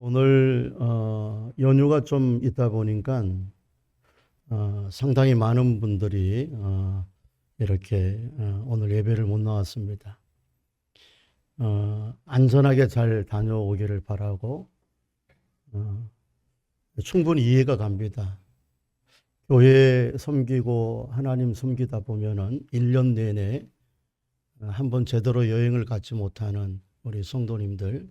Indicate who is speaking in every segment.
Speaker 1: 오늘 연휴가 좀 있다 보니까 상당히 많은 분들이 이렇게 오늘 예배를 못 나왔습니다. 안전하게 잘 다녀오기를 바라고 충분히 이해가 갑니다. 교회 섬기고 하나님 섬기다 보면은 1년 내내 한번 제대로 여행을 가지 못하는 우리 성도님들,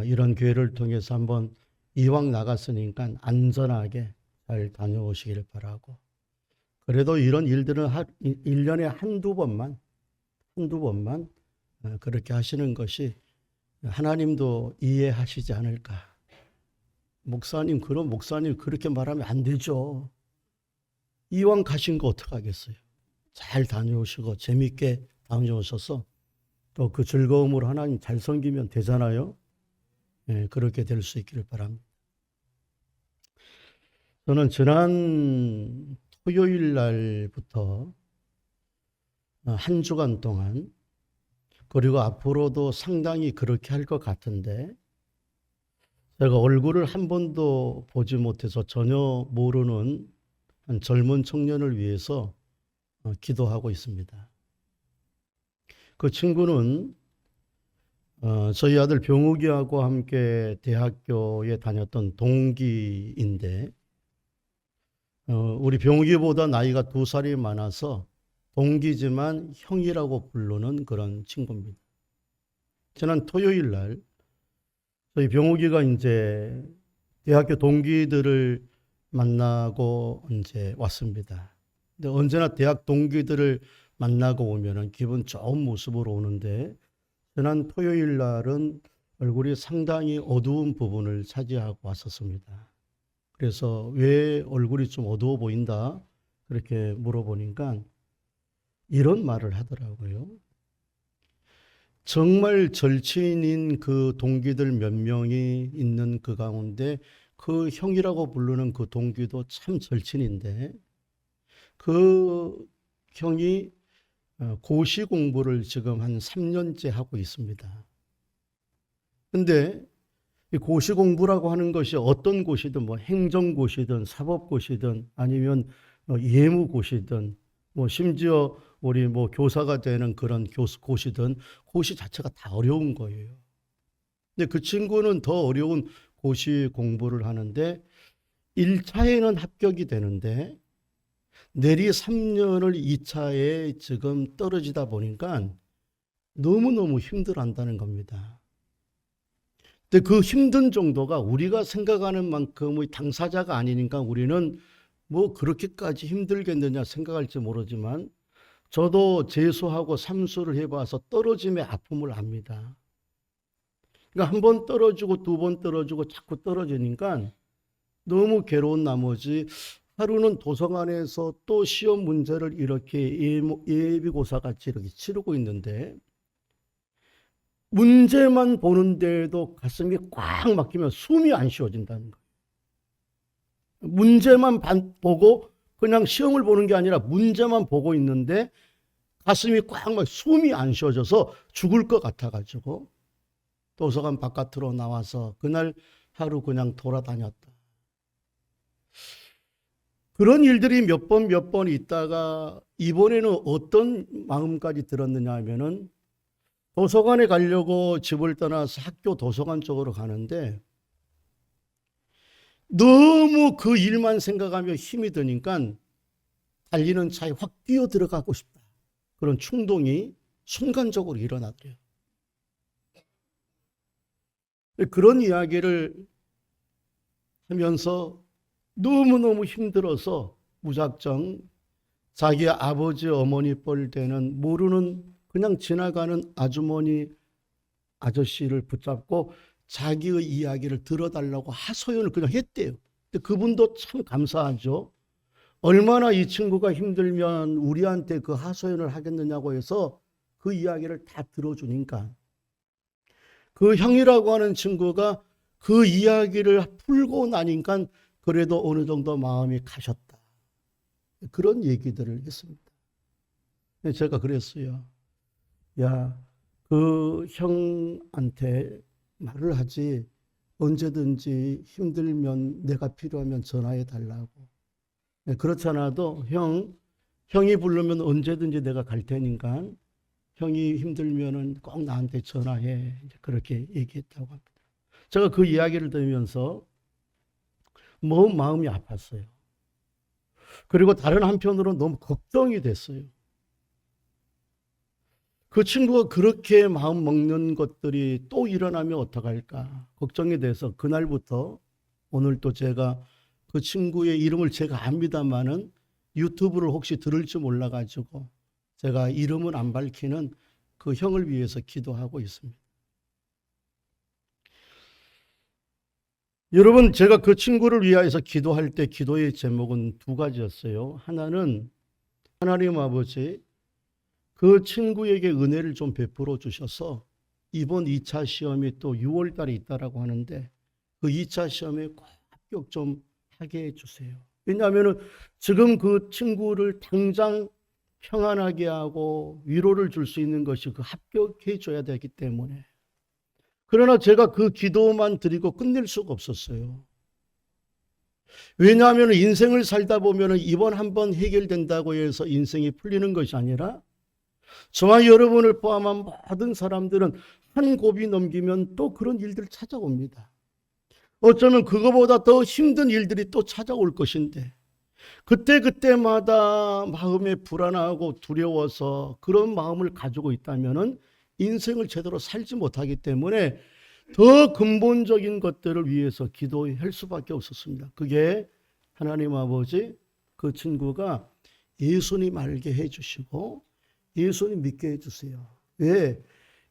Speaker 1: 이런 기회를 통해서 한번 이왕 나갔으니까 안전하게 잘 다녀오시길 바라고. 그래도 이런 일들은 1년에 한두 번만 그렇게 하시는 것이 하나님도 이해하시지 않을까. 목사님, 그런 목사님 그렇게 말하면 안 되죠. 이왕 가신 거 어떡하겠어요. 잘 다녀오시고 재밌게 다녀오셔서 또 그 즐거움으로 하나님 잘 섬기면 되잖아요. 그렇게 될 수 있기를 바랍니다. 저는 지난 토요일 날부터 한 주간 동안, 그리고 앞으로도 상당히 그렇게 할 것 같은데, 제가 얼굴을 한 번도 보지 못해서 전혀 모르는 한 젊은 청년을 위해서 기도하고 있습니다. 그 친구는 저희 아들 병욱이하고 함께 대학교에 다녔던 동기인데, 우리 병욱이보다 나이가 2살이 많아서 동기지만 형이라고 부르는 그런 친구입니다. 지난 토요일 날 저희 병욱이가 이제 대학교 동기들을 만나고 이제 왔습니다. 근데 언제나 대학 동기들을 만나고 오면은 기분 좋은 모습으로 오는데, 지난 토요일 날은 얼굴이 상당히 어두운 부분을 차지하고 왔었습니다. 그래서 왜 얼굴이 좀 어두워 보인다? 그렇게 물어보니까 이런 말을 하더라고요. 정말 절친인 그 동기들 몇 명이 있는 그 가운데 그 형이라고 부르는 그 동기도 참 절친인데, 그 형이 고시 공부를 지금 한 3년째 하고 있습니다. 근데 이 고시 공부라고 하는 것이 어떤 고시든, 뭐 행정고시든 사법고시든 아니면 예무고시든, 뭐 심지어 우리 뭐 교사가 되는 그런 고시든, 고시 자체가 다 어려운 거예요. 근데 그 친구는 더 어려운 고시 공부를 하는데 1차에는 합격이 되는데 내리 3년을 2차에 지금 떨어지다 보니까 너무너무 힘들어한다는 겁니다. 근데 그 힘든 정도가 우리가 생각하는 만큼의 당사자가 아니니까 우리는 뭐 그렇게까지 힘들겠느냐 생각할지 모르지만, 저도 재수하고 삼수를 해봐서 떨어짐의 아픔을 압니다. 그러니까 한 번 떨어지고 두 번 떨어지고 자꾸 떨어지니까 너무 괴로운 나머지 하루는 도서관에서 또 시험 문제를 이렇게 예비고사 같이 이렇게 치르고 있는데, 문제만 보는데도 가슴이 꽉 막히면 숨이 안 쉬어진다는 거예요. 문제만 보고 그냥 시험을 보는 게 아니라 문제만 보고 있는데 가슴이 꽉 막 숨이 안 쉬어져서 죽을 것 같아가지고 도서관 바깥으로 나와서 그날 하루 그냥 돌아다녔다. 그런 일들이 몇 번 있다가 이번에는 어떤 마음까지 들었느냐 하면은, 도서관에 가려고 집을 떠나서 학교 도서관 쪽으로 가는데 너무 그 일만 생각하며 힘이 드니까 달리는 차에 확 뛰어 들어가고 싶다. 그런 충동이 순간적으로 일어나더래요. 그런 이야기를 하면서 너무너무 힘들어서 무작정 자기 아버지 어머니 뻘 되는 모르는 그냥 지나가는 아주머니 아저씨를 붙잡고 자기의 이야기를 들어달라고 하소연을 그냥 했대요. 근데 그분도 참 감사하죠. 얼마나 이 친구가 힘들면 우리한테 그 하소연을 하겠느냐고 해서 그 이야기를 다 들어주니까, 그 형이라고 하는 친구가 그 이야기를 풀고 나니까 그래도 어느 정도 마음이 가셨다. 그런 얘기들을 했습니다. 제가 그랬어요. 야, 그 형한테 말을 하지. 언제든지 힘들면 내가 필요하면 전화해 달라고. 그렇지 않아도 형이 부르면 언제든지 내가 갈 테니까 형이 힘들면은 꼭 나한테 전화해. 그렇게 얘기했다고 합니다. 제가 그 이야기를 들으면서 마음이 아팠어요. 그리고 다른 한편으로는 너무 걱정이 됐어요. 그 친구가 그렇게 마음 먹는 것들이 또 일어나면 어떡할까 걱정이 돼서 그날부터 오늘 또 제가 그 친구의 이름을 제가 압니다마는 유튜브를 혹시 들을지 몰라가지고 제가 이름은 안 밝히는 그 형을 위해서 기도하고 있습니다. 여러분, 제가 그 친구를 위하여서 기도할 때 기도의 제목은 두 가지였어요. 하나는 하나님 아버지 그 친구에게 은혜를 좀 베풀어 주셔서 이번 2차 시험이 또 6월 달에 있다라고 하는데 그 2차 시험에 꼭 합격 좀 하게 해주세요. 왜냐하면 지금 그 친구를 당장 평안하게 하고 위로를 줄 수 있는 것이 그 합격해 줘야 되기 때문에. 그러나 제가 그 기도만 드리고 끝낼 수가 없었어요. 왜냐하면 인생을 살다 보면 이번 한번 해결된다고 해서 인생이 풀리는 것이 아니라 저와 여러분을 포함한 모든 사람들은 한 고비 넘기면 또 그런 일들 찾아옵니다. 어쩌면 그거보다 더 힘든 일들이 또 찾아올 것인데 그때마다 마음에 불안하고 두려워서 그런 마음을 가지고 있다면 인생을 제대로 살지 못하기 때문에 더 근본적인 것들을 위해서 기도할 수밖에 없었습니다. 그게 하나님 아버지 그 친구가 예수님 알게 해주시고 예수님 믿게 해주세요. 왜?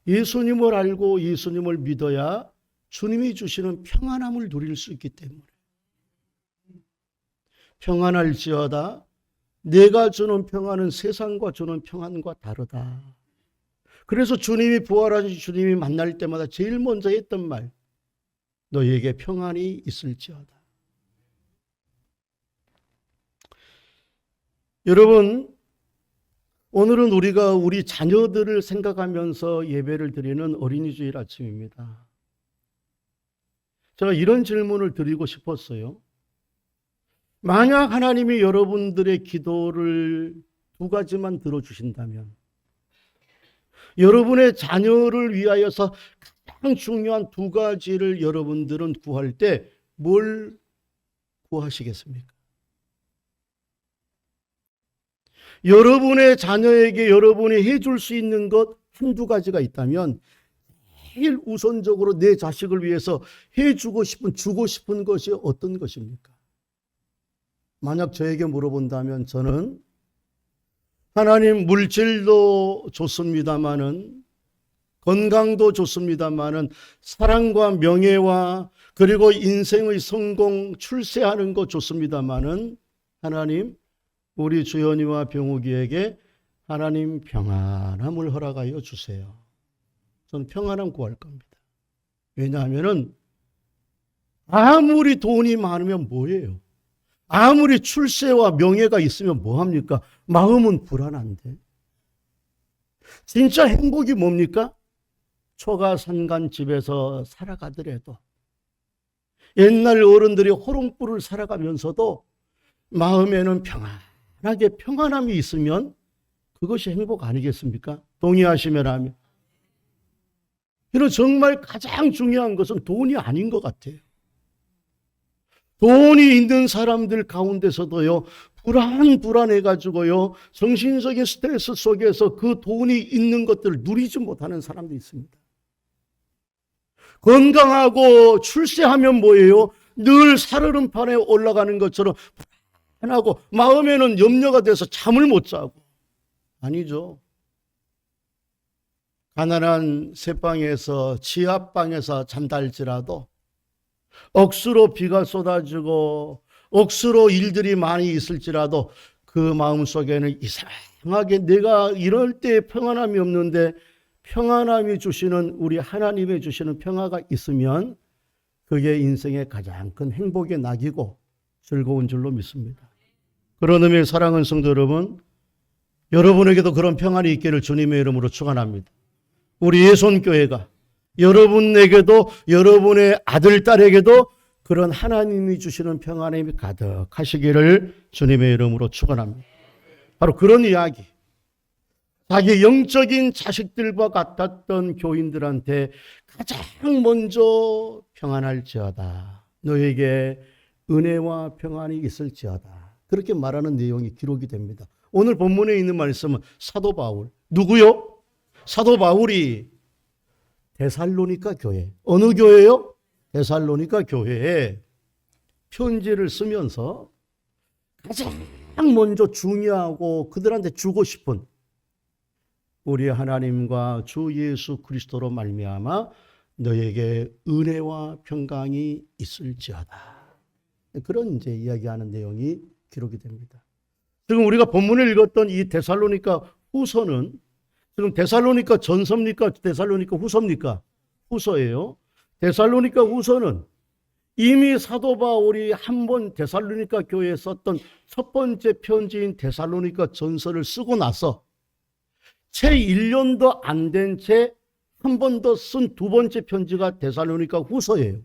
Speaker 1: 예수님을 알고 예수님을 믿어야 주님이 주시는 평안함을 누릴 수 있기 때문에. 평안할지어다 내가 주는 평안은 세상과 주는 평안과 다르다. 그래서 주님이 부활하신 주님이 만날 때마다 제일 먼저 했던 말, 너희에게 평안이 있을지어다. 여러분, 오늘은 우리가 우리 자녀들을 생각하면서 예배를 드리는 어린이 주일 아침입니다. 제가 이런 질문을 드리고 싶었어요. 만약 하나님이 여러분들의 기도를 두 가지만 들어주신다면 여러분의 자녀를 위하여서 가장 중요한 두 가지를 여러분들은 구할 때 뭘 구하시겠습니까? 여러분의 자녀에게 여러분이 해줄 수 있는 것 한두 가지가 있다면 제일 우선적으로 내 자식을 위해서 해주고 싶은, 주고 싶은 것이 어떤 것입니까? 만약 저에게 물어본다면 저는 하나님 물질도 좋습니다마는 건강도 좋습니다마는 사랑과 명예와 그리고 인생의 성공, 출세하는 것 좋습니다마는 하나님 우리 주연이와 병욱이에게 하나님 평안함을 허락하여 주세요. 저는 평안함 구할 겁니다. 왜냐하면 아무리 돈이 많으면 뭐예요? 아무리 출세와 명예가 있으면 뭐합니까? 마음은 불안한데. 진짜 행복이 뭡니까? 초가산간 집에서 살아가더라도 옛날 어른들이 호롱불을 살아가면서도 마음에는 평안하게 평안함이 있으면 그것이 행복 아니겠습니까? 동의하시면 하면. 그래서 정말 가장 중요한 것은 돈이 아닌 것 같아요. 돈이 있는 사람들 가운데서도요, 불안해가지고요, 정신적인 스트레스 속에서 그 돈이 있는 것들을 누리지 못하는 사람도 있습니다. 건강하고 출세하면 뭐예요? 늘 살얼음판에 올라가는 것처럼 불안하고 마음에는 염려가 돼서 잠을 못 자고. 아니죠. 가난한 새방에서 지하방에서 잔달지라도 억수로 비가 쏟아지고 억수로 일들이 많이 있을지라도 그 마음속에는 이상하게 내가 이럴 때 평안함이 없는데 평안함이 주시는 우리 하나님이 주시는 평화가 있으면 그게 인생의 가장 큰 행복의 낙이고 즐거운 줄로 믿습니다. 그런 의미의 사랑하는 성도 여러분, 여러분에게도 그런 평안이 있기를 주님의 이름으로 축원합니다. 우리 예손교회가 여러분에게도 여러분의 아들, 딸에게도 그런 하나님이 주시는 평안이 가득하시기를 주님의 이름으로 축원합니다. 바로 그런 이야기. 자기 영적인 자식들과 같았던 교인들한테 가장 먼저 평안할지어다. 너에게 은혜와 평안이 있을지어다. 그렇게 말하는 내용이 기록이 됩니다. 오늘 본문에 있는 말씀은 사도 바울. 누구요? 사도 바울이 데살로니가 교회. 어느 교회요? 데살로니가 교회에 편지를 쓰면서 가장 먼저 중요하고 그들한테 주고 싶은 우리 하나님과 주 예수 그리스도로 말미암아 너에게 은혜와 평강이 있을지어다. 그런 이제 이야기하는 내용이 기록이 됩니다. 지금 우리가 본문을 읽었던 이 데살로니가 후서는 지금 데살로니가 전서입니까? 데살로니가 후서입니까? 후서예요. 데살로니가 후서는 이미 사도 바울이 한 번 데살로니가 교회에 썼던 첫 번째 편지인 데살로니가 전서를 쓰고 나서 채 1년도 안 된 채 한 번 더 쓴 두 번째 편지가 데살로니가 후서예요.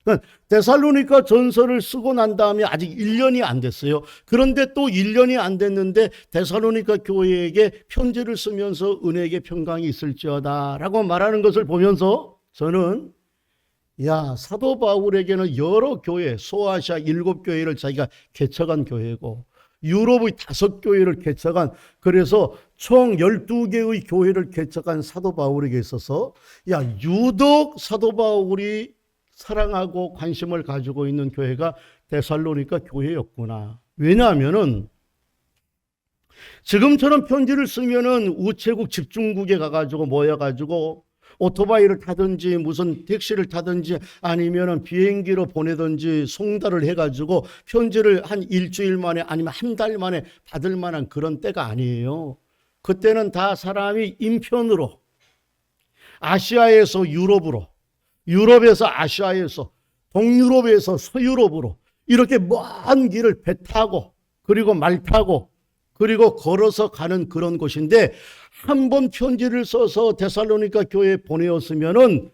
Speaker 1: 그러니까 데살로니가 전서를 쓰고 난 다음에 아직 1년이 안 됐어요. 그런데 또 1년이 안 됐는데 데살로니가 교회에게 편지를 쓰면서 은혜에게 평강이 있을지어다 라고 말하는 것을 보면서 저는 사도 바울에게는 여러 교회, 소아시아 7교회를 자기가 개척한 교회고 유럽의 5교회를 개척한, 그래서 총 12개의 교회를 개척한 사도 바울에게 있어서 유독 사도 바울이 사랑하고 관심을 가지고 있는 교회가 데살로니가 교회였구나. 왜냐하면은 지금처럼 편지를 쓰면은 우체국 집중국에 가가지고 모여가지고 오토바이를 타든지 무슨 택시를 타든지 아니면은 비행기로 보내든지 송달을 해가지고 편지를 한 일주일 만에 아니면 한 달 만에 받을 만한 그런 때가 아니에요. 그때는 다 사람이 인편으로 아시아에서 유럽으로, 유럽에서 아시아에서, 동유럽에서 서유럽으로 이렇게 먼 길을 배 타고 그리고 말 타고 그리고 걸어서 가는 그런 곳인데 한 번 편지를 써서 데살로니가 교회에 보내었으면은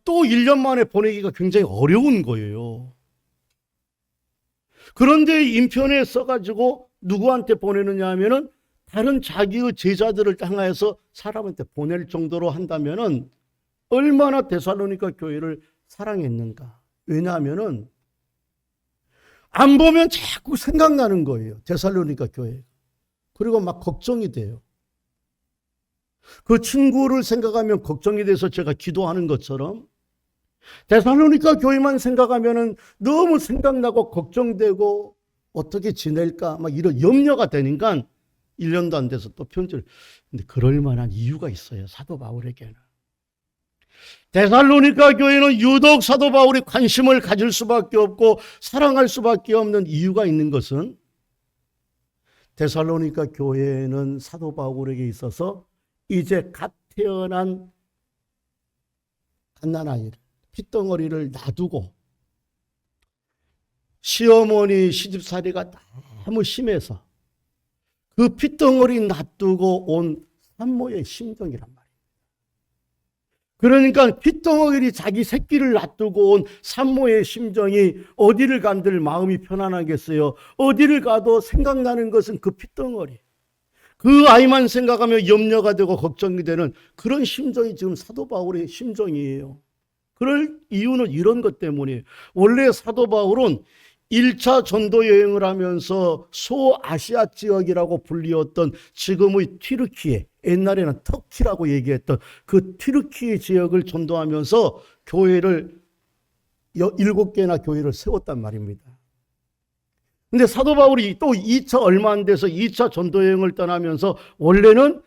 Speaker 1: 또 1년 만에 보내기가 굉장히 어려운 거예요. 그런데 인편에 써가지고 누구한테 보내느냐 하면은 다른 자기의 제자들을 향해서 사람한테 보낼 정도로 한다면은 얼마나 데살로니가 교회를 사랑했는가. 왜냐하면은 안 보면 자꾸 생각나는 거예요. 데살로니가 교회. 그리고 막 걱정이 돼요. 그 친구를 생각하면 걱정이 돼서 제가 기도하는 것처럼 데살로니가 교회만 생각하면은 너무 생각나고 걱정되고 어떻게 지낼까 막 이런 염려가 되니까 1년도 안 돼서 또 편지를. 근데 그럴 만한 이유가 있어요. 사도 바울에게는. 데살로니가 교회는 유독 사도 바울이 관심을 가질 수밖에 없고 사랑할 수밖에 없는 이유가 있는 것은 데살로니가 교회는 사도 바울에게 있어서 이제 갓 태어난 갓난아이를, 핏덩어리를 놔두고 시어머니 시집살이가 너무 심해서 그 핏덩어리 놔두고 온 산모의 심정이란 말이에요. 그러니까 핏덩어리 자기 새끼를 놔두고 온 산모의 심정이 어디를 간들 마음이 편안하겠어요. 어디를 가도 생각나는 것은 그 핏덩어리. 그 아이만 생각하면 염려가 되고 걱정이 되는 그런 심정이 지금 사도 바울의 심정이에요. 그럴 이유는 이런 것 때문이에요. 원래 사도 바울은 1차 전도 여행을 하면서 소아시아 지역이라고 불리었던 지금의 튀르키예, 옛날에는 터키라고 얘기했던 그 튀르키예 지역을 전도하면서 교회를 7개나 교회를 세웠단 말입니다. 근데 사도 바울이 또 2차 얼마 안 돼서 2차 전도 여행을 떠나면서 원래는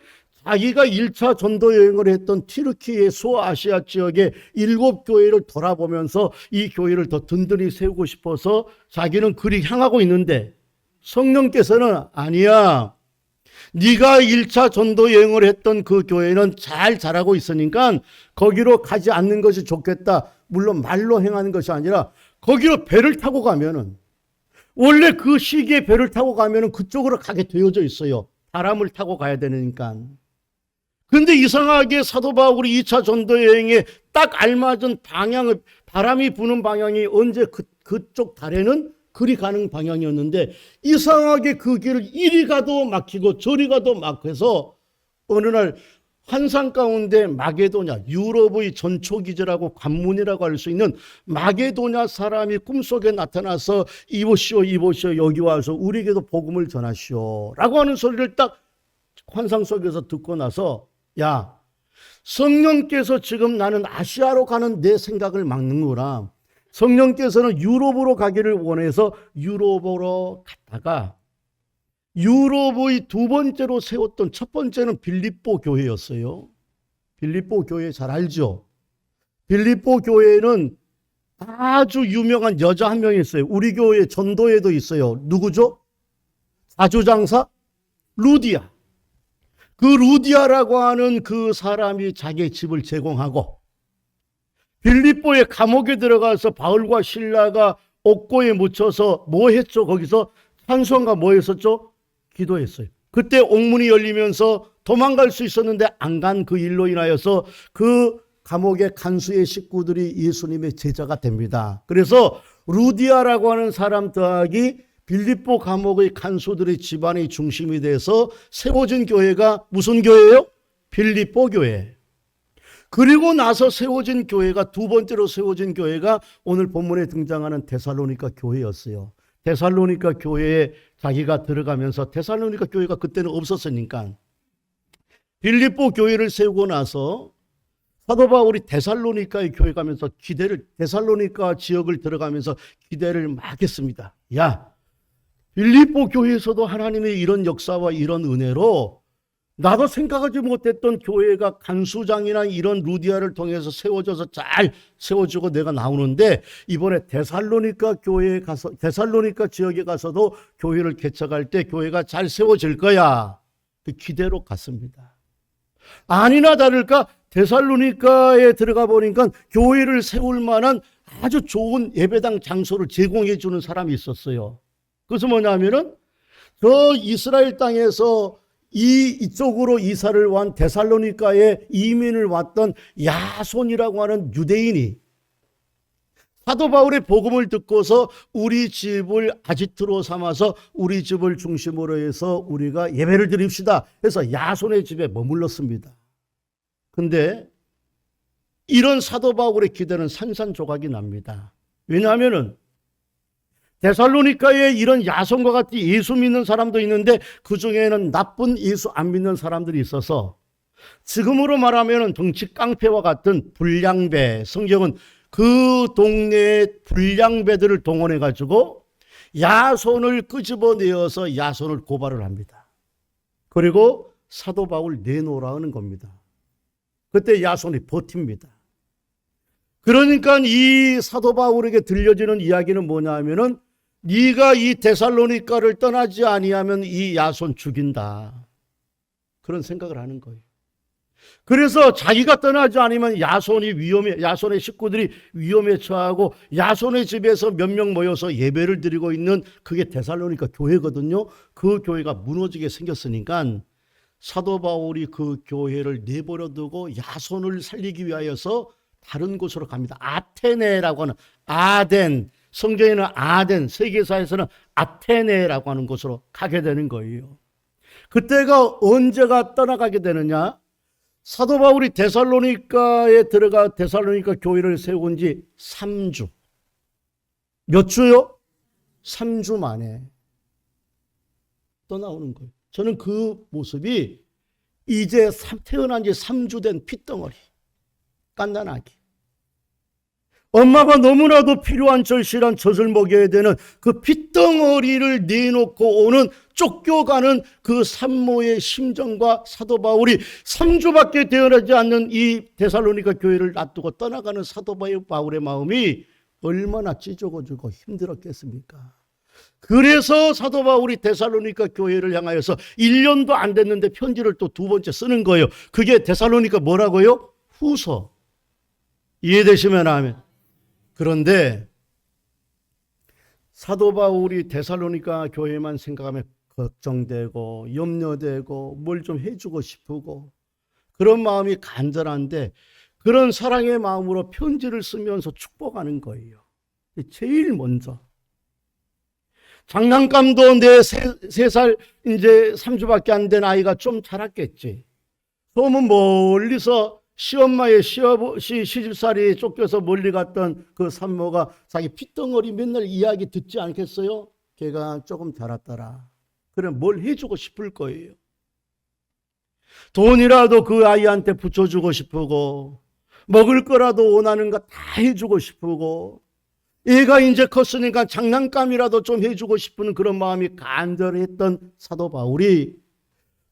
Speaker 1: 자기가 1차 전도 여행을 했던 튀르키예 소아시아 지역의 7교회를 돌아보면서 이 교회를 더 든든히 세우고 싶어서 자기는 그리 향하고 있는데 성령께서는 아니야. 네가 1차 전도 여행을 했던 그 교회는 잘 자라고 있으니까 거기로 가지 않는 것이 좋겠다. 물론 말로 행하는 것이 아니라 거기로 배를 타고 가면은 원래 그 시기에 배를 타고 가면은 그쪽으로 가게 되어져 있어요. 바람을 타고 가야 되니까. 근데 이상하게 사도 바울이 2차 전도 여행에 딱 알맞은 방향을, 바람이 부는 방향이 언제 그쪽 달에는 그리 가는 방향이었는데 이상하게 그 길을 이리 가도 막히고 저리 가도 막혀서 어느 날 환상 가운데 마게도냐, 유럽의 전초기제라고 관문이라고 할 수 있는 마게도냐 사람이 꿈속에 나타나서 이보시오 이보시오 여기 와서 우리에게도 복음을 전하시오 라고 하는 소리를 딱 환상 속에서 듣고 나서 야, 성령께서 지금 나는 아시아로 가는 내 생각을 막는구나. 성령께서는 유럽으로 가기를 원해서 유럽으로 갔다가 유럽의 두 번째로 세웠던, 첫 번째는 빌립보 교회였어요. 빌립보 교회 잘 알죠? 빌립보 교회는 아주 유명한 여자 한 명이 있어요. 우리 교회 전도회도 있어요. 누구죠? 사주장사 루디아. 그 루디아라고 하는 그 사람이 자기의 집을 제공하고 빌립보의 감옥에 들어가서 바울과 실라가 옥고에 묻혀서 뭐 했죠? 거기서 찬송가 뭐 했었죠? 기도했어요. 그때 옥문이 열리면서 도망갈 수 있었는데 안 간 그 일로 인하여서 그 감옥의 간수의 식구들이 예수님의 제자가 됩니다. 그래서 루디아라고 하는 사람 더하기 빌립보 감옥의 간수들의 집안의 중심이 돼서 세워진 교회가 무슨 교회예요? 빌립보 교회. 그리고 나서 세워진 교회가, 두 번째로 세워진 교회가 오늘 본문에 등장하는 데살로니가 교회였어요. 데살로니가 교회에 자기가 들어가면서, 데살로니가 교회가 그때는 없었으니까 빌립보 교회를 세우고 나서 사도 바울이 데살로니가의 교회 가면서 데살로니가 지역을 들어가면서 기대를 막 했습니다. 야, 빌립보 교회에서도 하나님의 이런 역사와 이런 은혜로 나도 생각하지 못했던 교회가 간수장이나 이런 루디아를 통해서 세워져서 잘 세워지고 내가 나오는데 이번에 데살로니가 교회에 가서, 데살로니가 지역에 가서도 교회를 개척할 때 교회가 잘 세워질 거야. 그 기대로 갔습니다. 아니나 다를까 데살로니가에 들어가 보니까 교회를 세울 만한 아주 좋은 예배당 장소를 제공해 주는 사람이 있었어요. 그것은 뭐냐면은 저 이스라엘 땅에서 이쪽으로 이사를 온 데살로니가에 이민을 왔던 야손이라고 하는 유대인이 사도 바울의 복음을 듣고서 우리 집을 아지트로 삼아서 우리 집을 중심으로 해서 우리가 예배를 드립시다 해서 야손의 집에 머물렀습니다. 근데 이런 사도 바울의 기대는 산산조각이 납니다. 왜냐하면은 데살로니가에 이런 야손과 같이 예수 믿는 사람도 있는데 그 중에는 나쁜 예수 안 믿는 사람들이 있어서 지금으로 말하면 덩치 깡패와 같은 불량배, 성경은 그 동네의 불량배들을 동원해 가지고 야손을 끄집어내어서 야손을 고발을 합니다. 그리고 사도 바울 내놓으라는 겁니다. 그때 야손이 버팁니다. 그러니까 이 사도 바울에게 들려지는 이야기는 뭐냐 하면은 네가 이 데살로니가를 떠나지 아니하면 이 야손 죽인다. 그런 생각을 하는 거예요. 그래서 자기가 떠나지 않으면 야손의 식구들이 위험에 처하고 야손의 집에서 몇 명 모여서 예배를 드리고 있는 그게 데살로니가 교회거든요. 그 교회가 무너지게 생겼으니까 사도 바울이 그 교회를 내버려 두고 야손을 살리기 위하여서 다른 곳으로 갑니다. 아테네라고 하는, 아덴, 성경에는 아덴, 세계사에서는 아테네라고 하는 곳으로 가게 되는 거예요. 그때가 언제가 떠나가게 되느냐? 사도 바울이 데살로니가에 들어가 데살로니가 교회를 세운 지 3주. 몇 주요? 3주 만에 떠나오는 거예요. 저는 그 모습이 이제 태어난 지 3주 된 핏덩어리, 깐난아기, 엄마가 너무나도 필요한 절실한 젖을 먹여야 되는 그 핏덩어리를 내놓고 오는, 쫓겨가는 그 산모의 심정과 사도 바울이 3주밖에 되어나지 않는 이 데살로니가 교회를 놔두고 떠나가는 사도 바울의 마음이 얼마나 찢어지고 힘들었겠습니까? 그래서 사도 바울이 데살로니가 교회를 향하여서 1년도 안 됐는데 편지를 또 두 번째 쓰는 거예요. 그게 데살로니가 뭐라고요? 후서. 이해되시면 아멘. 그런데 사도 바울이 데살로니가 교회만 생각하면 걱정되고 염려되고 뭘 좀 해주고 싶고 그런 마음이 간절한데 그런 사랑의 마음으로 편지를 쓰면서 축복하는 거예요. 제일 먼저. 장난감도 내 3살 이제 3주밖에 안 된 아이가 좀 자랐겠지. 그러면 멀리서 시엄마의 시집살이 쫓겨서 멀리 갔던 그 산모가 자기 핏덩어리 맨날 이야기 듣지 않겠어요? 걔가 조금 자랐더라. 그래 뭘 해주고 싶을 거예요. 돈이라도 그 아이한테 붙여주고 싶고 먹을 거라도 원하는 거 다 해주고 싶고 얘가 이제 컸으니까 장난감이라도 좀 해주고 싶은 그런 마음이 간절했던 사도 바울이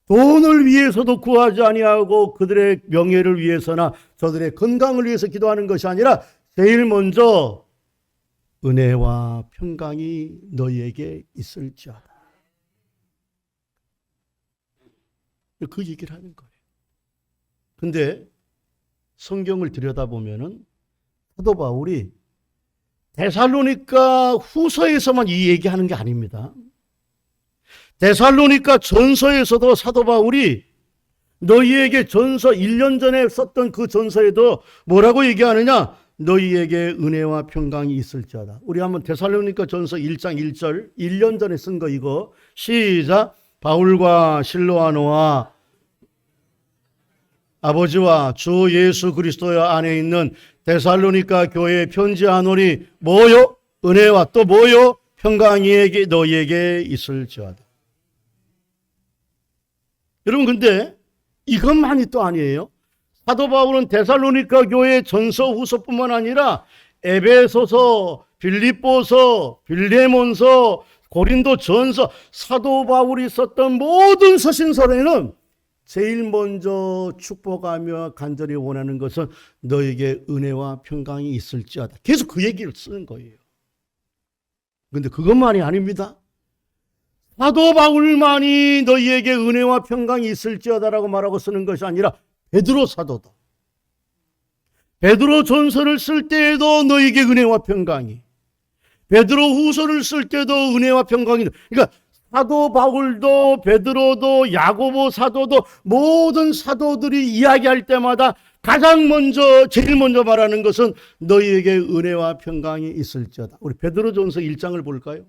Speaker 1: 돈을 위해서도 구하지 아니하고 그들의 명예를 위해서나 저들의 건강을 위해서 기도하는 것이 아니라 제일 먼저 은혜와 평강이 너희에게 있을지어다. 그 얘기를 하는 거예요. 근데 성경을 들여다보면은 사도 바울이 데살로니가 후서에서만 이 얘기하는 게 아닙니다. 데살로니가 전서에서도 사도 바울이 너희에게 전서 1년 전에 썼던 그 전서에도 뭐라고 얘기하느냐? 너희에게 은혜와 평강이 있을지어다. 우리 한번 데살로니가 전서 1장 1절 1년 전에 쓴 거 이거 시작. 바울과 실로아노와 아버지와 주 예수 그리스도 안에 있는 데살로니가 교회에 편지하노니 뭐요? 은혜와 또 뭐요? 평강이 너희에게 있을지어다. 여러분 근데 이것만이 또 아니에요. 사도 바울은 데살로니가 교회 전서 후서뿐만 아니라 에베소서, 빌립보서, 빌레몬서, 고린도 전서 사도 바울이 썼던 모든 서신서에는 제일 먼저 축복하며 간절히 원하는 것은 너에게 은혜와 평강이 있을지어다. 계속 그 얘기를 쓰는 거예요. 그런데 그것만이 아닙니다. 사도 바울만이 너희에게 은혜와 평강이 있을지어다라고 말하고 쓰는 것이 아니라 베드로 사도도 베드로 전서를 쓸 때에도 너희에게 은혜와 평강이, 베드로 후서를 쓸 때도 은혜와 평강이. 그러니까 사도 바울도 베드로도 야고보 사도도 모든 사도들이 이야기할 때마다 가장 먼저 제일 먼저 말하는 것은 너희에게 은혜와 평강이 있을지어다. 우리 베드로전서 1장을 볼까요?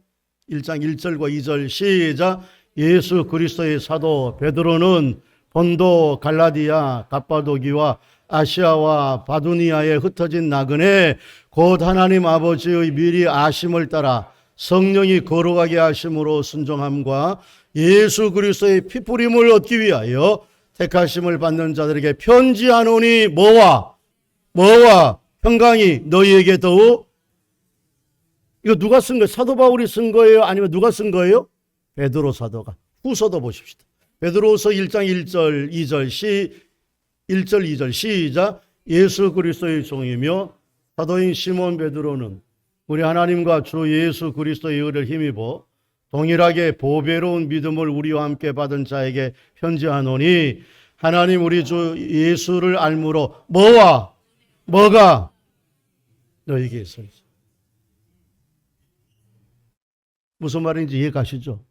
Speaker 1: 1장 1절과 2절 시작. 예수 그리스도의 사도 베드로는 본도, 갈라디아, 갑바도기와 아시아와 바두니아에 흩어진 나그네 곧 하나님 아버지의 미리 아심을 따라 성령이 거룩하게 하심으로 순종함과 예수 그리스도의 피뿌림을 얻기 위하여 택하심을 받는 자들에게 편지하노니 뭐와 평강이 너희에게 더욱. 이거 누가 쓴 거예요? 사도 바울이 쓴 거예요? 아니면 누가 쓴 거예요? 베드로 사도가. 후서도 보십시다. 베드로서 1장 1절 2절 1절 2절 시작. 예수 그리스도의 종이며 사도인 시몬 베드로는 우리 하나님과 주 예수 그리스도의 의를 힘입어 동일하게 보배로운 믿음을 우리와 함께 받은 자에게 편지하노니 하나님 우리 주 예수를 알므로 뭐가 너에게 있을지. 무슨 말인지 이해 가시죠?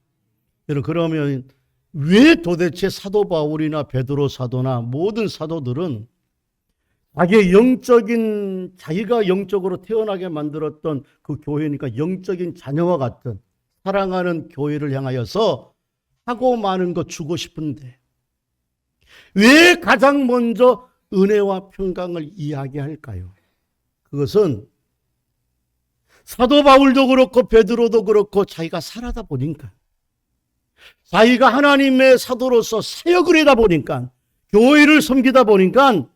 Speaker 1: 여러분 그러면 왜 도대체 사도 바울이나 베드로 사도나 모든 사도들은 자기가 영적으로 태어나게 만들었던 그 교회니까 영적인 자녀와 같은 사랑하는 교회를 향하여서 하고 많은 거 주고 싶은데 왜 가장 먼저 은혜와 평강을 이야기할까요? 그것은 사도 바울도 그렇고 베드로도 그렇고 자기가 살아다 보니까, 자기가 하나님의 사도로서 사역을 하다 보니까, 교회를 섬기다 보니까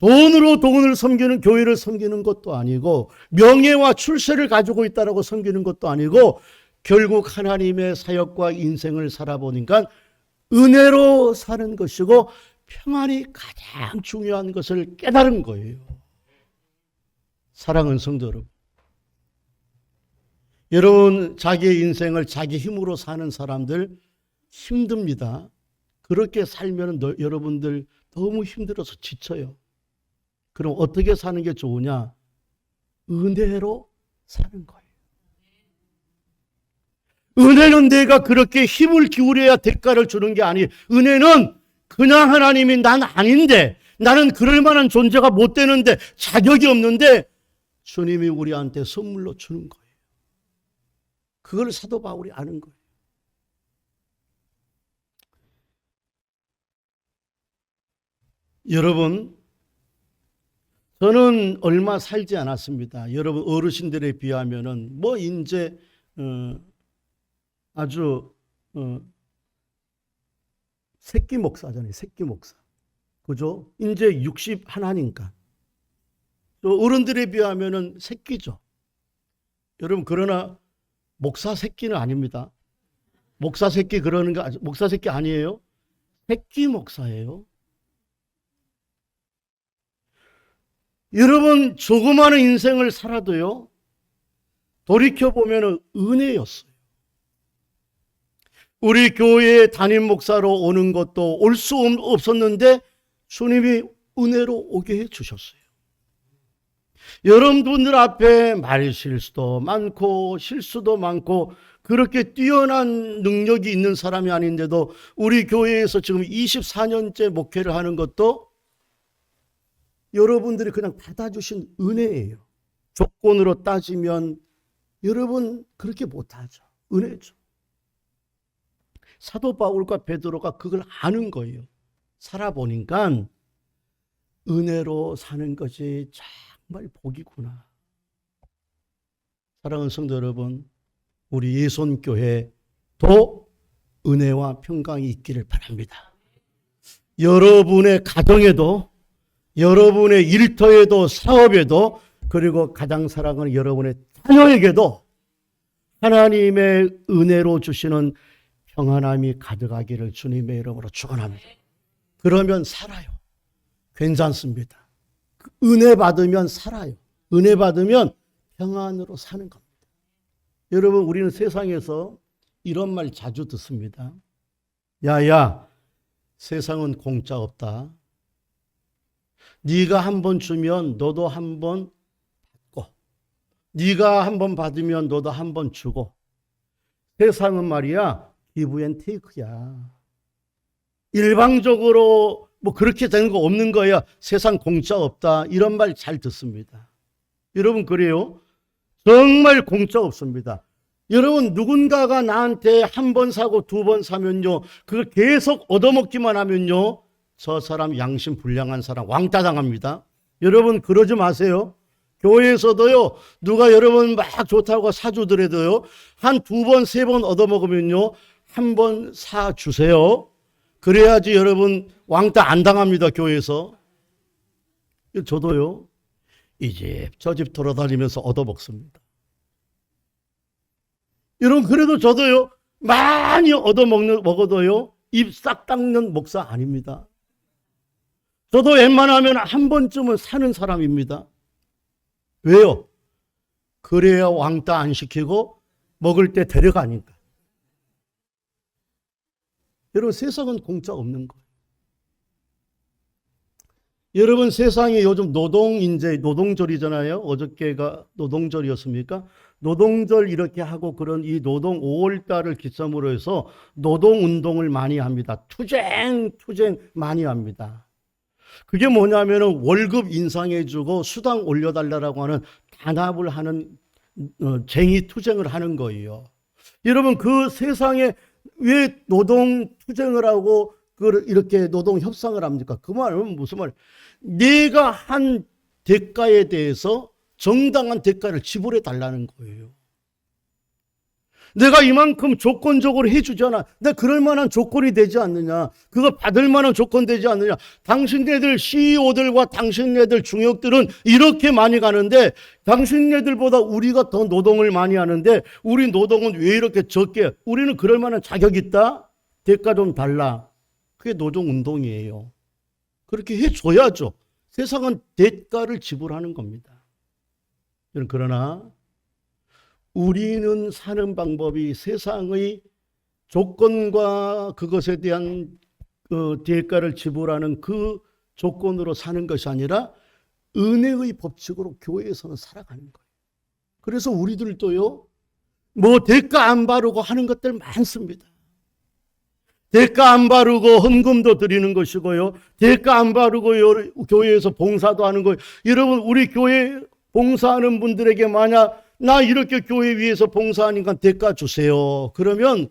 Speaker 1: 돈으로 돈을 섬기는, 교회를 섬기는 것도 아니고 명예와 출세를 가지고 있다라고 섬기는 것도 아니고 결국 하나님의 사역과 인생을 살아보니까 은혜로 사는 것이고 평안이 가장 중요한 것을 깨달은 거예요. 사랑하는 성도 여러분, 여러분 자기의 인생을 자기 힘으로 사는 사람들 힘듭니다. 그렇게 살면 여러분들 너무 힘들어서 지쳐요. 그럼 어떻게 사는 게 좋으냐? 은혜로 사는 거예요. 은혜는 내가 그렇게 힘을 기울여야 대가를 주는 게 아니에요. 은혜는 그냥 하나님이 난 아닌데, 나는 그럴 만한 존재가 못 되는데, 자격이 없는데 주님이 우리한테 선물로 주는 거예요. 그걸 사도 바울이 아는 거예요. 여러분, 저는 얼마 살지 않았습니다. 여러분 어르신들에 비하면은 뭐 이제 아주 새끼 목사잖아요. 새끼 목사. 그죠? 이제 60 하나니까. 어른들에 비하면은 새끼죠. 여러분 그러나 목사 새끼는 아닙니다. 목사 새끼 그러는 거 목사 새끼 아니에요. 새끼 목사예요. 여러분 조그마한 인생을 살아도요. 돌이켜보면 은혜였어요. 우리 교회에 담임 목사로 오는 것도 올 수 없었는데 주님이 은혜로 오게 해주셨어요. 여러분들 앞에 말실수도 많고 실수도 많고 그렇게 뛰어난 능력이 있는 사람이 아닌데도 우리 교회에서 지금 24년째 목회를 하는 것도 여러분들이 그냥 받아주신 은혜예요. 조건으로 따지면 여러분 그렇게 못하죠. 은혜죠. 사도 바울과 베드로가 그걸 아는 거예요. 살아보니까 은혜로 사는 것이 정말 복이구나. 사랑하는 성도 여러분, 우리 예손교회도 은혜와 평강이 있기를 바랍니다. 여러분의 가정에도, 여러분의 일터에도, 사업에도, 그리고 가장 사랑하는 여러분의 자녀에게도 하나님의 은혜로 주시는 평안함이 가득하기를 주님의 이름으로 축원합니다. 그러면 살아요. 괜찮습니다. 은혜 받으면 살아요. 은혜 받으면 평안으로 사는 겁니다. 여러분 우리는 세상에서 이런 말 자주 듣습니다. 야야, 세상은 공짜 없다. 네가 한 번 주면 너도 한 번 받고, 네가 한 번 받으면 너도 한 번 주고, 세상은 말이야 기브 앤 테이크야. 일방적으로 뭐 그렇게 되는 거 없는 거야. 세상 공짜 없다. 이런 말 잘 듣습니다. 여러분 그래요? 정말 공짜 없습니다. 여러분 누군가가 나한테 한 번 사고 두 번 사면요, 그걸 계속 얻어먹기만 하면요, 저 사람 양심 불량한 사람 왕따 당합니다. 여러분 그러지 마세요. 교회에서도요, 누가 여러분 막 좋다고 사주더라도요, 한 두 번, 세 번 얻어먹으면요, 한 번 사주세요. 그래야지 여러분 왕따 안 당합니다, 교회에서. 저도요, 이 집, 저 집 돌아다니면서 얻어먹습니다. 여러분, 그래도 저도요, 많이 먹어도요, 입 싹 닦는 목사 아닙니다. 저도 웬만하면 한 번쯤은 사는 사람입니다. 왜요? 그래야 왕따 안 시키고 먹을 때 데려가니까. 여러분 세상은 공짜 없는 거예요. 여러분 세상에 요즘 노동절이잖아요. 어저께가 노동절이었습니까? 노동절 이렇게 하고 그런 이 노동 5월달을 기점으로 해서 노동운동을 많이 합니다. 투쟁 많이 합니다. 그게 뭐냐면은 월급 인상해주고 수당 올려달라고 하는 단합을 하는 쟁의 투쟁을 하는 거예요. 여러분 그 세상에 왜 노동 투쟁을 하고 이렇게 노동 협상을 합니까? 그 말은 무슨 말? 내가 한 대가에 대해서 정당한 대가를 지불해 달라는 거예요. 내가 이만큼 조건적으로 해주잖아. 내가 그럴 만한 조건이 되지 않느냐. 그거 받을 만한 조건 되지 않느냐. 당신네들 CEO들과 당신네들 중역들은 이렇게 많이 가는데 당신네들보다 우리가 더 노동을 많이 하는데 우리 노동은 왜 이렇게 적게? 우리는 그럴 만한 자격 있다? 대가 좀 달라. 그게 노동운동이에요. 그렇게 해줘야죠. 세상은 대가를 지불하는 겁니다. 그러나 우리는 사는 방법이 세상의 조건과 그것에 대한 대가를 지불하는 그 조건으로 사는 것이 아니라 은혜의 법칙으로 교회에서는 살아가는 거예요. 그래서 우리들도요, 뭐 대가 안 바르고 하는 것들 많습니다. 대가 안 바르고 헌금도 드리는 것이고요. 대가 안 바르고 교회에서 봉사도 하는 거예요. 여러분, 우리 교회 봉사하는 분들에게 만약 나 이렇게 교회 위해서 봉사하니까 대가 주세요, 그러면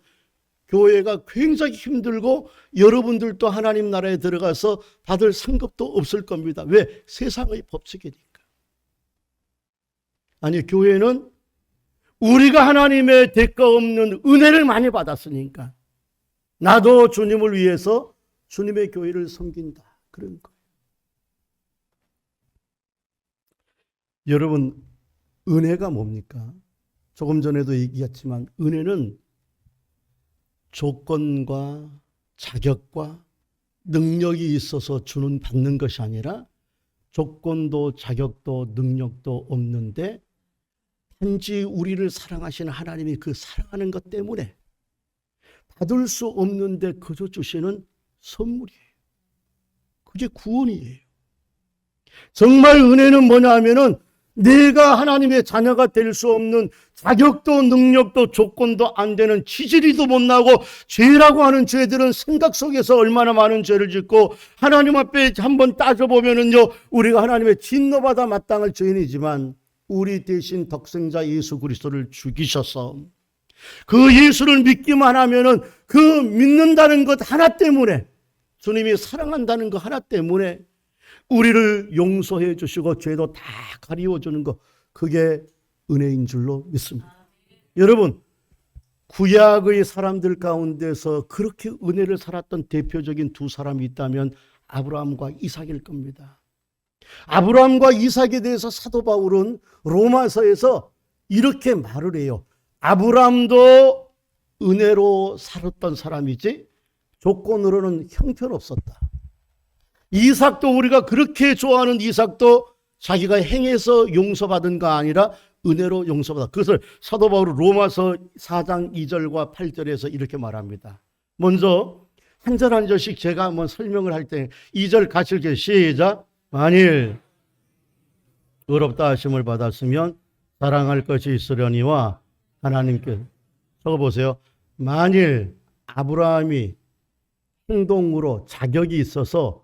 Speaker 1: 교회가 굉장히 힘들고 여러분들도 하나님 나라에 들어가서 받을 상급도 없을 겁니다. 왜? 세상의 법칙이니까. 아니, 교회는 우리가 하나님의 대가 없는 은혜를 많이 받았으니까 나도 주님을 위해서 주님의 교회를 섬긴다, 그런 거예요. 여러분, 은혜가 뭡니까? 조금 전에도 얘기했지만 은혜는 조건과 자격과 능력이 있어서 받는 것이 아니라 조건도 자격도 능력도 없는데 단지 우리를 사랑하시는 하나님이 그 사랑하는 것 때문에 받을 수 없는데 그저 주시는 선물이에요. 그게 구원이에요. 정말 은혜는 뭐냐 하면은 내가 하나님의 자녀가 될 수 없는 자격도 능력도 조건도 안 되는 지지리도 못 나고 죄라고 하는 죄들은 생각 속에서 얼마나 많은 죄를 짓고 하나님 앞에 한번 따져보면은요, 우리가 하나님의 진노받아 마땅할 죄인이지만 우리 대신 독생자 예수 그리스도를 죽이셔서 그 예수를 믿기만 하면은 그 믿는다는 것 하나 때문에, 주님이 사랑한다는 것 하나 때문에 우리를 용서해 주시고 죄도 다 가리워 주는 것, 그게 은혜인 줄로 믿습니다. 여러분, 구약의 사람들 가운데서 그렇게 은혜를 살았던 대표적인 두 사람이 있다면 아브라함과 이삭일 겁니다. 아브라함과 이삭에 대해서 사도 바울은 로마서에서 이렇게 말을 해요. 아브라함도 은혜로 살았던 사람이지 조건으로는 형편없었다. 이삭도, 우리가 그렇게 좋아하는 이삭도 자기가 행해서 용서받은 거 아니라 은혜로 용서받았다. 그것을 사도 바울은 로마서 4장 2절과 8절에서 이렇게 말합니다. 먼저 한 절 한 절씩 제가 한번 설명을 할 때 2절 같이 읽게, 시작. 만일 의롭다 하심을 받았으면 자랑할 것이 있으려니와 하나님께, 적어보세요. 만일 아브라함이 행동으로 자격이 있어서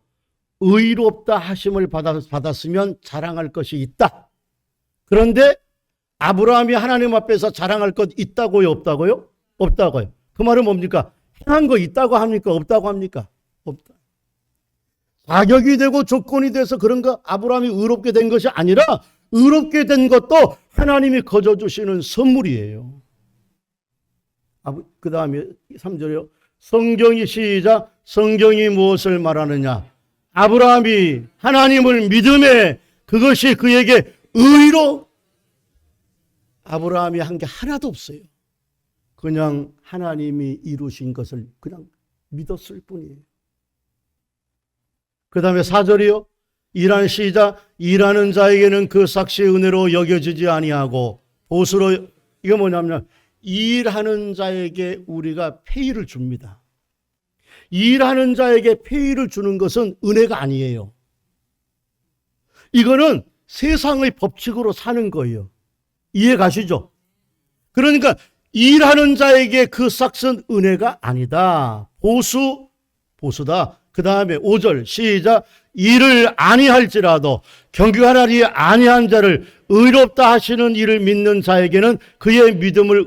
Speaker 1: 의롭다 하심을 받았으면 자랑할 것이 있다. 그런데 아브라함이 하나님 앞에서 자랑할 것 있다고요, 없다고요? 없다고요. 그 말은 뭡니까? 행한 거 있다고 합니까? 없다고 합니까? 없다. 자격이 되고 조건이 돼서 그런 거 아브라함이 의롭게 된 것이 아니라 의롭게 된 것도 하나님이 거저 주시는 선물이에요. 그 다음에 3절이요. 성경이, 시작. 성경이 무엇을 말하느냐? 아브라함이 하나님을 믿음에 그것이 그에게 의로, 아브라함이 한 게 하나도 없어요. 그냥 하나님이 이루신 것을 그냥 믿었을 뿐이에요. 그 다음에 4절이요. 일한, 시작. 일하는 자에게는 그 삭시의 은혜로 여겨지지 아니하고 보수로, 이거 뭐냐면 일하는 자에게 우리가 페이를 줍니다. 일하는 자에게 페이를 주는 것은 은혜가 아니에요. 이거는 세상의 법칙으로 사는 거예요. 이해 가시죠? 그러니까 일하는 자에게 그 삭은 은혜가 아니다. 보수다. 그 다음에 5절, 시작. 일을 아니할지라도 경건하리 아니한 자를 의롭다 하시는 이를 믿는 자에게는 그의 믿음을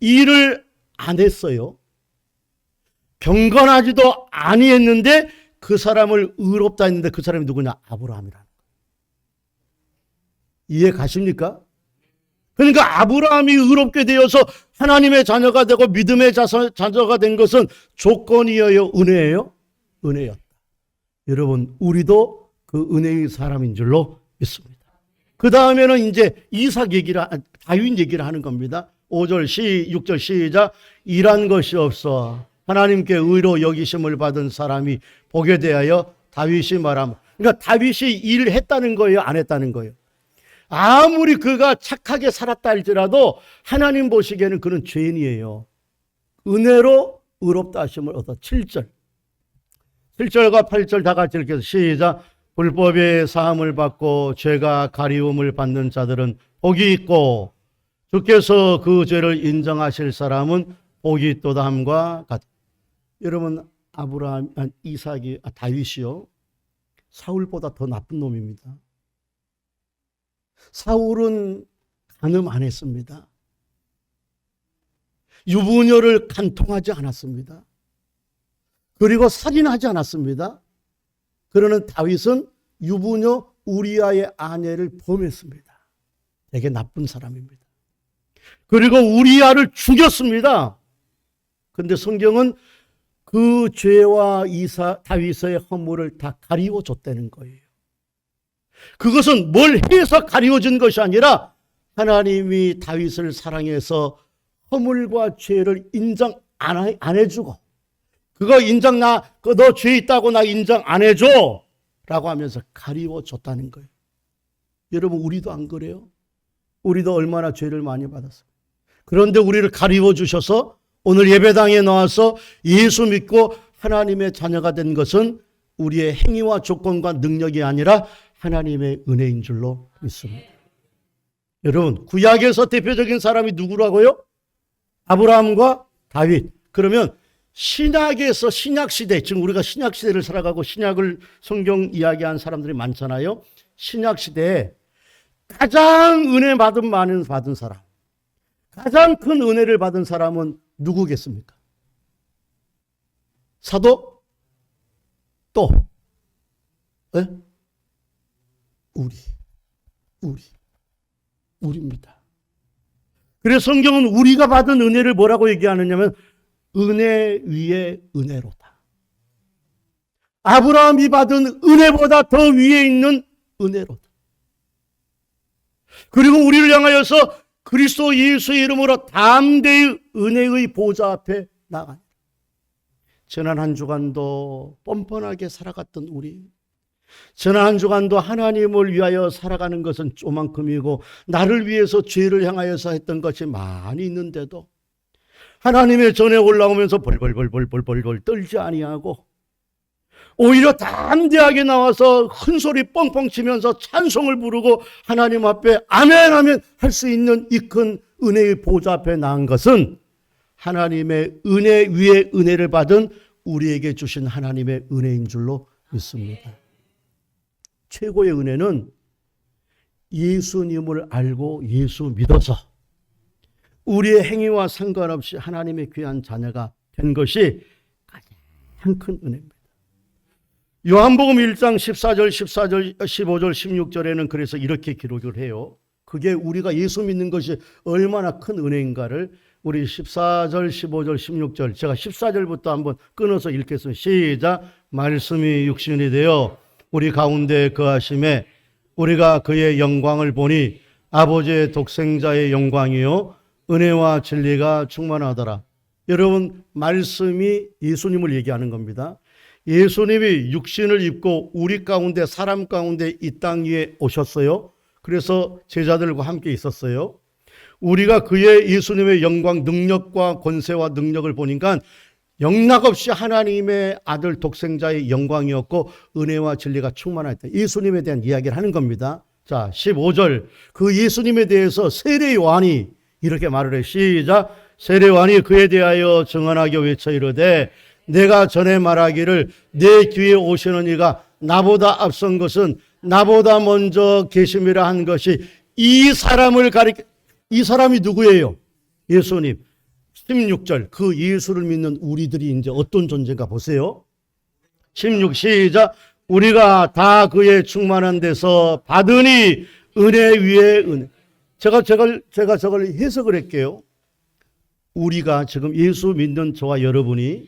Speaker 1: 일을 안 했어요. 경건하지도 아니했는데 그 사람을 의롭다 했는데 그 사람이 누구냐? 아브라함이라는 거예요. 이해 가십니까? 그러니까 아브라함이 의롭게 되어서 하나님의 자녀가 되고 믿음의 자녀가 된 것은 조건이에요, 은혜예요? 은혜였다. 여러분, 우리도 그 은혜의 사람인 줄로 믿습니다. 그 다음에는 이제 다윗 얘기를 하는 겁니다. 5절, 6절 시작. 일한 것이 없어 하나님께 의로 여기심을 받은 사람이 보게 대하여 다윗이 말함. 그러니까 다윗이 일을 했다는 거예요, 안 했다는 거예요? 아무리 그가 착하게 살았다 할지라도 하나님 보시기에는 그는 죄인이에요. 은혜로 의롭다 하심을 얻어. 7절과 8절 다 같이 읽겠습니다. 시작. 불법의 사함을 받고 죄가 가리움을 받는 자들은 복이 있고 주께서 그 죄를 인정하실 사람은 복이 있도다 함과 같다. 여러분 다윗이요, 사울보다 더 나쁜 놈입니다. 사울은 간음 안 했습니다. 유부녀를 간통하지 않았습니다. 그리고 살인하지 않았습니다. 그러는 다윗은 유부녀 우리아의 아내를 범했습니다. 되게 나쁜 사람입니다. 그리고 우리아를 죽였습니다. 그런데 성경은 그 죄와 다윗의 허물을 다 가리워줬다는 거예요. 그것은 뭘 해서 가리워진 것이 아니라 하나님이 다윗을 사랑해서 허물과 죄를 인정 안 해주고, 그거 인정 너 죄 있다고 나 인정 안 해줘 라고 하면서 가리워줬다는 거예요. 여러분, 우리도 안 그래요? 우리도 얼마나 죄를 많이 받았어요. 그런데 우리를 가리워 주셔서 오늘 예배당에 나와서 예수 믿고 하나님의 자녀가 된 것은 우리의 행위와 조건과 능력이 아니라 하나님의 은혜인 줄로 믿습니다. 여러분, 구약에서 대표적인 사람이 누구라고요? 아브라함과 다윗. 그러면 신약에서, 신약시대, 지금 우리가 신약시대를 살아가고 신약을 성경 이야기한 사람들이 많잖아요. 신약시대에 가장 은혜 받은 사람, 가장 큰 은혜를 받은 사람은 누구겠습니까? 사도? 또? 네? 우리입니다. 그래서 성경은 우리가 받은 은혜를 뭐라고 얘기하느냐면 은혜 위에 은혜로다. 아브라함이 받은 은혜보다 더 위에 있는 은혜로다. 그리고 우리를 향하여서 그리스도 예수의 이름으로 담대히 은혜의 보좌 앞에 나간다. 지난 한 주간도 뻔뻔하게 살아갔던 우리, 지난 한 주간도 하나님을 위하여 살아가는 것은 조만큼이고 나를 위해서 죄를 향하여서 했던 것이 많이 있는데도 하나님의 전에 올라오면서 벌벌 떨지 아니하고 오히려 담대하게 나와서 큰 소리 뻥뻥 치면서 찬송을 부르고 하나님 앞에 아멘 하면 할 수 있는 이 큰 은혜의 보좌 앞에 나은 것은 하나님의 은혜 위에 은혜를 받은 우리에게 주신 하나님의 은혜인 줄로 믿습니다. 최고의 은혜는 예수님을 알고 예수 믿어서 우리의 행위와 상관없이 하나님의 귀한 자녀가 된 것이 가장 큰 은혜입니다. 요한복음 1장 14절, 15절, 16절에는 그래서 이렇게 기록을 해요. 그게 우리가 예수 믿는 것이 얼마나 큰 은혜인가를 우리 14절, 15절, 16절, 제가 14절부터 한번 끊어서 읽겠습니다. 시작. 말씀이 육신이 되어 우리 가운데 거하심에 우리가 그의 영광을 보니 아버지의 독생자의 영광이요 은혜와 진리가 충만하더라. 여러분, 말씀이 예수님을 얘기하는 겁니다. 예수님이 육신을 입고 우리 가운데, 사람 가운데 이 땅 위에 오셨어요. 그래서 제자들과 함께 있었어요. 우리가 그의 예수님의 영광, 능력과 권세와 능력을 보니까 영락없이 하나님의 아들 독생자의 영광이었고 은혜와 진리가 충만했다. 예수님에 대한 이야기를 하는 겁니다. 자, 15절. 그 예수님에 대해서 세례 요한이 이렇게 말을 해. 시작. 세례 요한이 그에 대하여 증언하게 외쳐 이르되 내가 전에 말하기를 내 뒤에 오시는 이가 나보다 앞선 것은 나보다 먼저 계심이라 한 것이 이 사람을 이 사람이 누구예요? 예수님. 16절. 그 예수를 믿는 우리들이 이제 어떤 존재인가 보세요. 16 시작. 우리가 다 그의 충만한 데서 받으니 은혜 위에 은혜. 제가 저걸 해석을 할게요. 우리가 지금 예수 믿는 저와 여러분이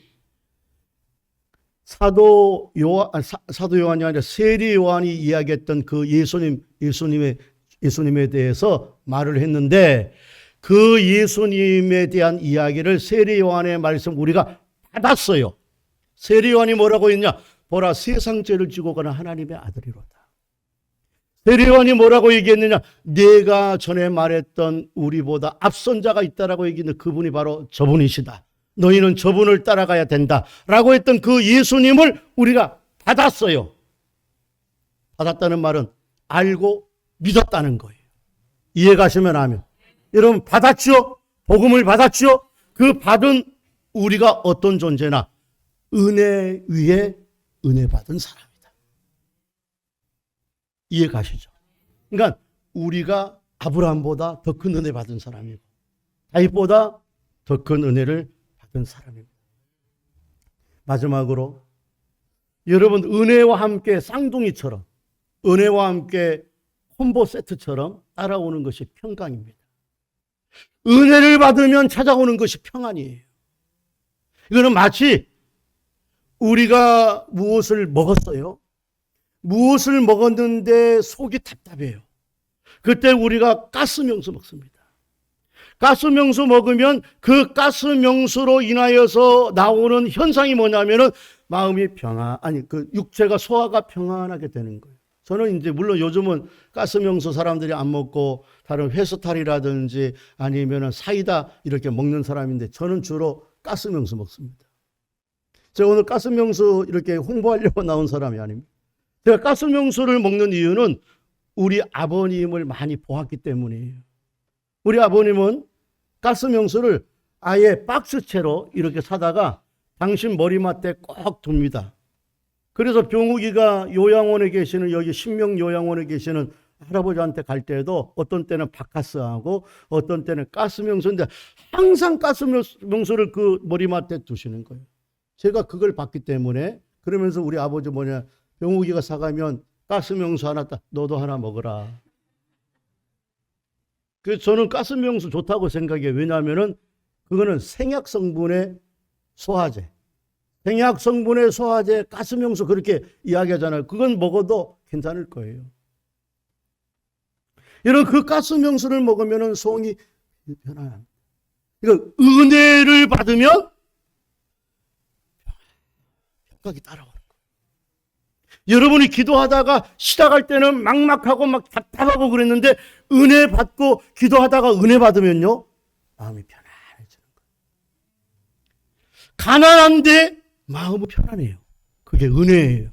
Speaker 1: 사도 요한이 아니라 세례 요한이 이야기했던 그 예수님에 대해서 말을 했는데 그 예수님에 대한 이야기를 세례 요한의 말씀 우리가 받았어요. 세례 요한이 뭐라고 했냐? 보라, 세상 죄를 지고 가는 하나님의 아들이로다. 세례 요한이 뭐라고 얘기했느냐? 내가 전에 말했던 우리보다 앞선 자가 있다라고 얘기했는데 그분이 바로 저분이시다. 너희는 저분을 따라가야 된다라고 했던 그 예수님을 우리가 받았어요. 받았다는 말은 알고 믿었다는 거예요. 이해가시면 아멘. 여러분, 받았죠? 복음을 받았죠? 그 받은 우리가 어떤 존재나 은혜 위에 은혜 받은 사람이다. 이해 가시죠? 그러니까 우리가 아브라함보다 더 큰 은혜 받은 사람이고 다윗보다 더 큰 은혜를 받은 사람입니다. 마지막으로 여러분, 은혜와 함께 쌍둥이처럼, 은혜와 함께 콤보 세트처럼 따라오는 것이 평강입니다. 은혜를 받으면 찾아오는 것이 평안이에요. 이거는 마치 우리가 무엇을 먹었어요? 무엇을 먹었는데 속이 답답해요. 그때 우리가 가스명수 먹습니다. 가스명수 먹으면 그 가스명수로 인하여서 나오는 현상이 뭐냐면은 마음이 그 육체가 소화가 평안하게 되는 거예요. 저는 이제 물론 요즘은 가스명수 사람들이 안 먹고 다른 회스탈이라든지 아니면은 사이다 이렇게 먹는 사람인데 저는 주로 가스명수 먹습니다. 제가 오늘 가스명수 이렇게 홍보하려고 나온 사람이 아닙니다. 제가 가스명수를 먹는 이유는 우리 아버님을 많이 보았기 때문이에요. 우리 아버님은 가스명수를 아예 박스채로 이렇게 사다가 당신 머리맡에 꼭 둡니다. 그래서 병욱이가 요양원에 계시는 여기 신명 요양원에 계시는 할아버지한테 갈 때도 어떤 때는 바카스하고 어떤 때는 가스명수인데 항상 가스명수를 그 머리맡에 두시는 거예요. 제가 그걸 봤기 때문에 그러면서 우리 아버지 병욱이가 사가면 가스명수 하나 딱 너도 하나 먹어라. 그래서 저는 가스명수 좋다고 생각해요. 왜냐하면은 그거는 생약 성분의 소화제. 생약 성분의 소화제, 가스명수 그렇게 이야기하잖아요. 그건 먹어도 괜찮을 거예요. 이런 그 가스명수를 먹으면 속이 편안합니다. 그러니까 은혜를 받으면 평강이 따라오는 거예요. 여러분이 기도하다가 시작할 때는 막막하고 막 답답하고 그랬는데 은혜 받고 기도하다가 은혜 받으면요 마음이 편안해지는 거예요. 가난한데 마음은 편안해요. 그게 은혜예요.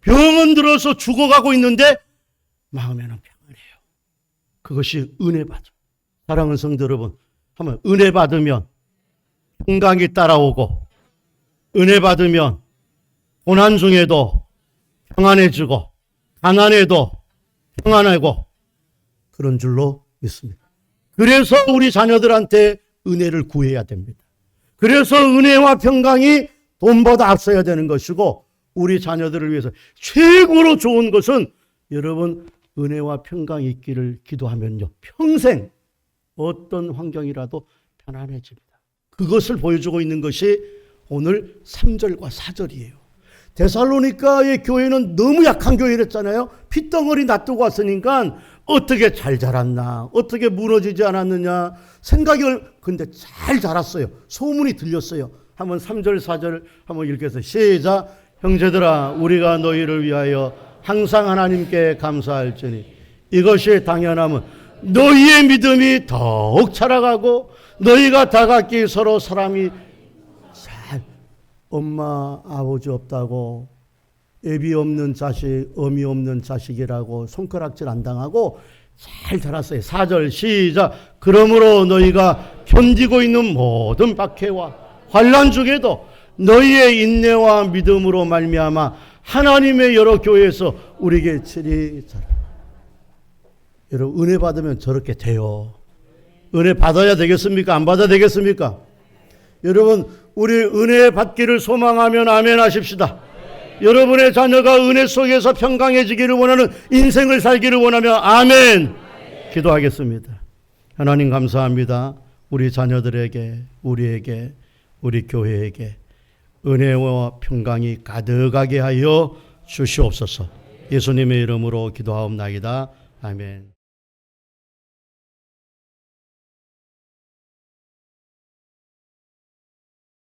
Speaker 1: 병은 들어서 죽어가고 있는데 마음에는 평안해요. 그것이 은혜 받음. 사랑하는 성도 여러분, 한번 은혜 받으면 평강이 따라오고 은혜 받으면 고난 중에도 평안해지고 가난해도 평안하고 그런 줄로 믿습니다. 그래서 우리 자녀들한테 은혜를 구해야 됩니다. 그래서 은혜와 평강이 돈보다 앞서야 되는 것이고 우리 자녀들을 위해서 최고로 좋은 것은 여러분 은혜와 평강이 있기를 기도하면요 평생 어떤 환경이라도 편안해집니다. 그것을 보여주고 있는 것이 오늘 3절과 4절이에요. 데살로니가의 교회는 너무 약한 교회랬잖아요. 핏덩어리 놔두고 왔으니까 어떻게 잘 자랐나, 어떻게 무너지지 않았느냐 생각을 근데 잘 자랐어요. 소문이 들렸어요. 한번 3절 4절 한번 읽겠어요. 시작. 형제들아 우리가 너희를 위하여 항상 하나님께 감사할지니 이것이 당연함은 너희의 믿음이 더욱 자라가고 너희가 다 각기 서로 사람이 잘 엄마 아버지 없다고 애비 없는 자식 어미 없는 자식이라고 손가락질 안 당하고 잘 자랐어요. 4절 시작. 그러므로 너희가 견디고 있는 모든 박해와 환난 중에도 너희의 인내와 믿음으로 말미암아 하나님의 여러 교회에서 우리에게 질이 자라. 여러분 은혜 받으면 저렇게 돼요. 은혜 받아야 되겠습니까? 안 받아야 되겠습니까? 여러분 우리 은혜 받기를 소망하면 아멘 하십시다. 여러분의 자녀가 은혜 속에서 평강해지기를 원하는 인생을 살기를 원하면 아멘 기도하겠습니다. 하나님 감사합니다. 우리 자녀들에게 우리에게 우리 교회에게 은혜와 평강이 가득하게 하여 주시옵소서. 예수님의 이름으로 기도하옵나이다. 아멘.